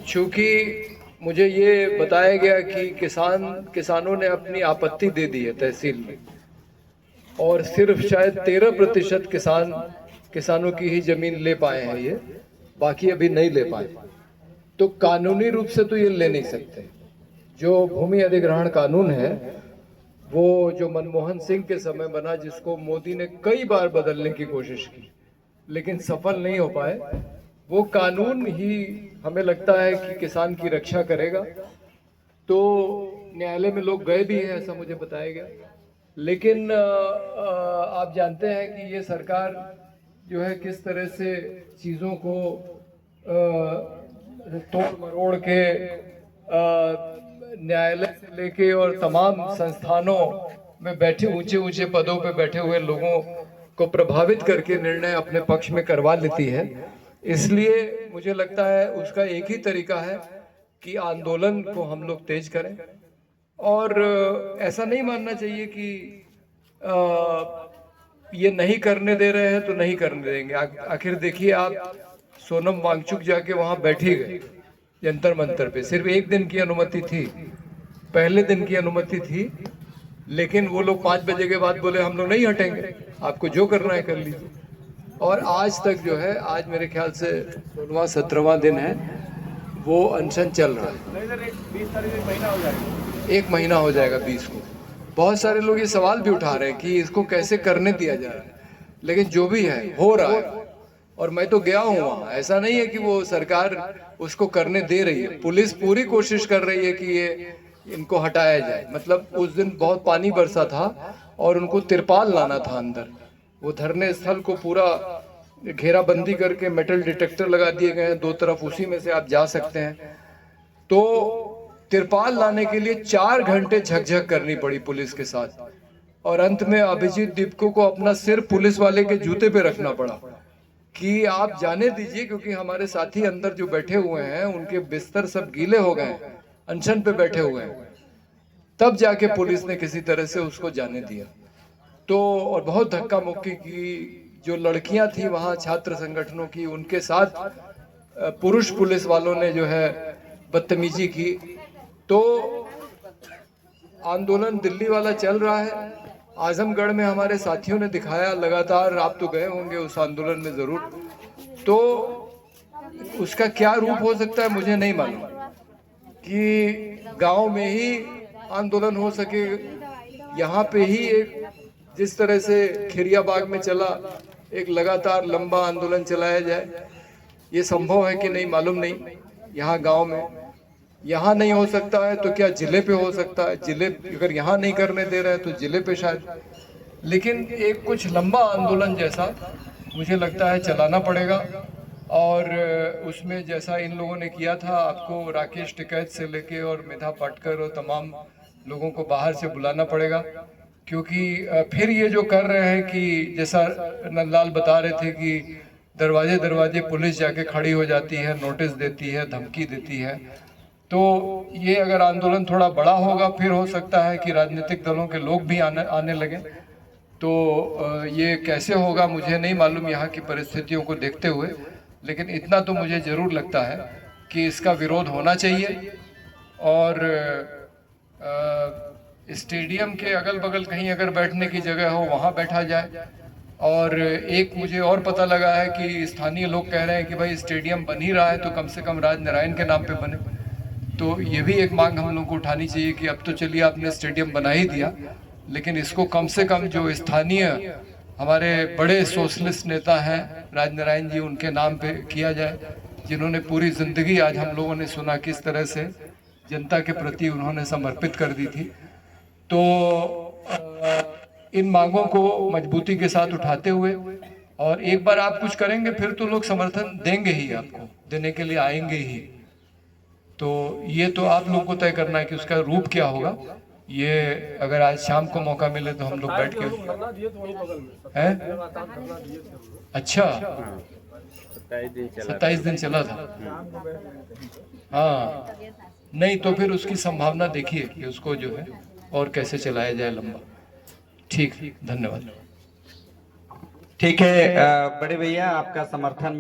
चूँकि मुझे ये बताया गया कि किसानों ने अपनी आपत्ति दे दी है तहसील में, और सिर्फ शायद 13% किसानों की ही जमीन ले पाए हैं, ये बाकी अभी नहीं ले पाए। तो कानूनी रूप से तो ये ले नहीं सकते। जो भूमि अधिग्रहण कानून है वो जो मनमोहन सिंह के समय बना, जिसको मोदी ने कई बार बदलने की कोशिश की लेकिन सफल नहीं हो पाए, वो कानून ही हमें लगता है कि किसान की रक्षा करेगा। तो न्यायालय में लोग गए भी हैं, ऐसा मुझे बताया गया। लेकिन आप जानते हैं कि ये सरकार जो है किस तरह से चीज़ों को तोड़ मरोड़ के न्यायालय से लेके और तमाम संस्थानों में बैठे ऊंचे ऊंचे पदों पे बैठे हुए लोगों को प्रभावित करके निर्णय अपने पक्ष में करवा लेती है। इसलिए मुझे लगता है उसका एक ही तरीका है कि आंदोलन को हम लोग तेज करें, और ऐसा नहीं मानना चाहिए कि ये नहीं करने दे रहे हैं तो नहीं करने देंगे। आखिर देखिए, आप सोनम वांगचुक जाके वहां बैठी गए जंतर मंतर पे, सिर्फ एक दिन की अनुमति थी, पहले दिन की अनुमति थी, लेकिन वो लोग 5 बजे के बाद बोले हम लोग नहीं हटेंगे, आपको जो करना है कर लीजिए। और आज तक जो है, आज मेरे ख्याल से 16वां 17वां दिन है, वो अनशन चल रहा है। 20 तारीख एक महीना हो जाएगा 20 को। बहुत सारे लोग ये सवाल भी उठा रहे हैं कि इसको कैसे करने दिया जा रहा है, लेकिन जो भी है हो रहा है। और मैं तो गया हूँ वहाँ, ऐसा नहीं है कि वो सरकार उसको करने दे रही है। पुलिस पूरी कोशिश कर रही है कि ये इनको हटाया जाए। मतलब उस दिन बहुत पानी बरसा था और उनको तिरपाल लाना था अंदर। वो धरने स्थल को पूरा घेराबंदी करके मेटल डिटेक्टर लगा दिए गए हैं 2 तरफ, उसी में से आप जा सकते हैं। तो तिरपाल लाने के लिए 4 घंटे झकझक करनी पड़ी पुलिस के साथ, और अंत में अभिजीत दीपको को अपना सिर पुलिस वाले के जूते पे रखना पड़ा कि आप जाने दीजिए, क्योंकि हमारे साथी अंदर जो बैठे हुए हैं उनके बिस्तर सब गीले हो गए, अनशन पे बैठे हुए हैं। तब जाके पुलिस ने किसी तरह से उसको जाने दिया। तो और बहुत धक्का मुक्की की, जो लड़कियां थी वहां छात्र संगठनों की, उनके साथ पुरुष पुलिस वालों ने जो है बदतमीजी की। तो आंदोलन दिल्ली वाला चल रहा है। आजमगढ़ में हमारे साथियों ने दिखाया लगातार, आप तो गए होंगे उस आंदोलन में जरूर, तो उसका क्या रूप हो सकता है मुझे नहीं मालूम कि गांव में ही आंदोलन हो सके। यहाँ पे ही एक जिस तरह से खिरिया बाग में चला, एक लगातार लंबा आंदोलन चलाया जाए, ये संभव है कि नहीं मालूम नहीं। यहाँ गांव में यहाँ नहीं हो सकता है तो क्या जिले पे हो सकता है? जिले अगर यहाँ नहीं करने दे रहे हैं तो जिले पे शायद, लेकिन एक कुछ लंबा आंदोलन जैसा मुझे लगता है चलाना पड़ेगा। और उसमें जैसा इन लोगों ने किया था, आपको राकेश टिकैत से लेके और मेधा पाटकर और तमाम लोगों को बाहर से बुलाना पड़ेगा, क्योंकि फिर ये जो कर रहे हैं कि जैसा नंदलाल बता रहे थे कि दरवाजे दरवाजे पुलिस जाके खड़ी हो जाती है, नोटिस देती है, धमकी देती है। तो ये अगर आंदोलन थोड़ा बड़ा होगा, फिर हो सकता है कि राजनीतिक दलों के लोग भी आने लगे। तो ये कैसे होगा मुझे नहीं मालूम यहाँ की परिस्थितियों को देखते हुए, लेकिन इतना तो मुझे ज़रूर लगता है कि इसका विरोध होना चाहिए। और स्टेडियम के अगल बगल कहीं अगर बैठने की जगह हो वहाँ बैठा जाए। और एक मुझे और पता लगा है कि स्थानीय लोग कह रहे हैं कि भाई स्टेडियम बन ही रहा है तो कम से कम राजनारायण के नाम पे बने। तो ये भी एक मांग हम लोग को उठानी चाहिए कि अब तो चलिए आपने स्टेडियम बना ही दिया, लेकिन इसको कम से कम जो स्थानीय हमारे बड़े सोशलिस्ट नेता हैं राजनारायण जी, उनके नाम पे किया जाए, जिन्होंने पूरी जिंदगी, आज हम लोगों ने सुना किस तरह से जनता के प्रति उन्होंने समर्पित कर दी थी। तो इन मांगों को मजबूती के साथ उठाते हुए, और एक बार आप कुछ करेंगे फिर तो लोग समर्थन देंगे ही, आपको देने के लिए आएंगे ही। तो ये तो आप लोग को तय करना है कि उसका रूप क्या होगा। ये अगर आज शाम को मौका मिले तो हम लोग बैठ के हैं। अच्छा, 27 दिन चला था। हाँ, नहीं तो फिर उसकी संभावना देखिए कि उसको जो है और कैसे चलाया जाए लंबा। ठीक, धन्यवाद। ठीक है बड़े भैया, आपका समर्थन